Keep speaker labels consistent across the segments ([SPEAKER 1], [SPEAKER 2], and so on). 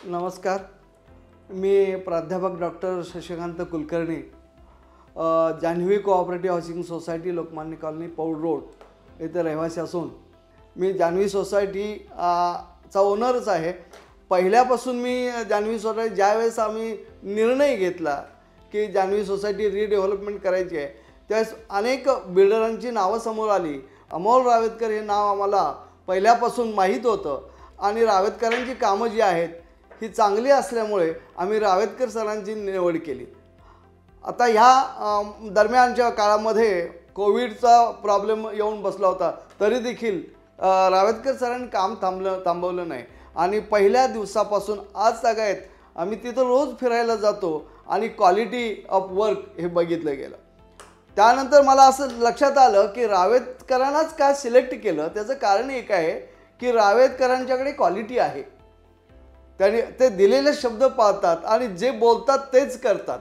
[SPEAKER 1] नमस्कार. मी प्राध्यापक doctor Shashikant Kulkarni, Janhavi cooperative housing society, Lokmanya colony, Paud road येथे रहिवासी असून मी जान्हवी सोसायटी चा ओनरच आहे. पहिल्यापासून मी जान्हवी सोसायटी ज्यावेळेस आम्ही निर्णय घेतला की जान्हवी सोसायटी रिडेव्हलपमेंट करायची आहे, त्यावेळेस अनेक बिल्डरांची नावं समोर आली. अमोल रावेतकर हे नाव आम्हाला पहिल्यापासून माहीत होतं आणि रावेतकरांची कामं जी आहेत ही चांगली असल्यामुळे आम्ही रावेतकर सरांची निवड केली. आता ह्या दरम्यानच्या काळामध्ये कोविडचा प्रॉब्लेम येऊन बसला होता, तरी देखील रावेतकर सरांनी काम थांबवलं नाही आणि पहिल्या दिवसापासून आज तागायत आम्ही तिथं रोज फिरायला जातो आणि क्वालिटी ऑफ वर्क हे बघितलं गेलं. त्यानंतर मला असं लक्षात आलं की रावेतकरांनाच का सिलेक्ट केलं. त्याचं कारण एक आहे की रावेतकरांच्याकडे क्वालिटी आहे. त्यांनी ते दिलेले शब्द पाळतात आणि जे बोलतात तेच करतात.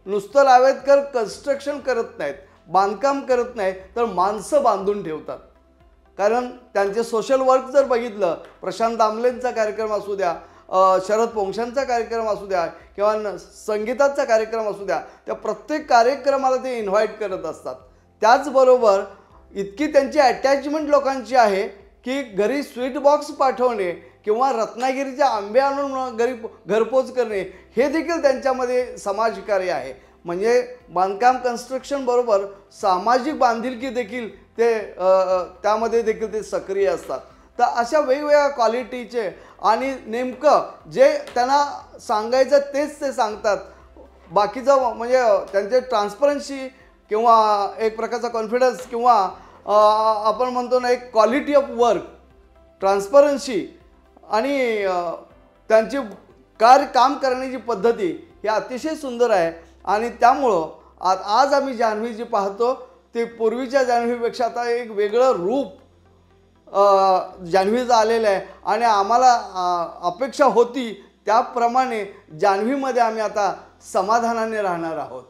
[SPEAKER 1] नुसतं रावेतकर कन्स्ट्रक्शन करत नाहीत, बांधकाम करत नाहीत, तर माणसं बांधून ठेवतात. कारण त्यांचे सोशल वर्क जर बघितलं, प्रशांत दामलेंचा कार्यक्रम असू द्या, शरद पोंक्षांचा कार्यक्रम असू द्या किंवा संगीताचा कार्यक्रम असू द्या, त्या प्रत्येक कार्यक्रमाला ते इन्व्हाइट करत असतात. त्याचबरोबर इतकी त्यांची अटॅचमेंट लोकांची आहे की घरी स्वीट बॉक्स पाठवणे किंवा रत्नागिरीचे आंबे आणून घरपोच करणे हे देखील त्यांच्यामध्ये समाजकार्य आहे. म्हणजे बांधकाम कन्स्ट्रक्शन बरोबर सामाजिक बांधिलकी देखील ते त्यामध्ये देखील ते सक्रिय असतात. तर अशा वेगवेगळ्या क्वालिटीचे आणि नेमकं जे त्यांना सांगायचं तेच ते सांगतात. बाकीचं म्हणजे त्यांचे ट्रान्सपरन्सी किंवा एक प्रकारचा कॉन्फिडन्स किंवा आपण म्हणतो ना एक क्वालिटी ऑफ वर्क, ट्रान्सपरन्सी आणि त्यांची काम करण्याची पद्धती ही अतिशय सुंदर आहे. आणि त्यामुळं आज आम्ही जान्हवी जी पाहतो ते पूर्वीच्या जान्हवीपेक्षा आता एक वेगळं रूप जान्हवीचं आलेलं आहे आणि आम्हाला अपेक्षा होती त्याप्रमाणे जान्हवीमध्ये आम्ही आता समाधानाने राहणार आहोत.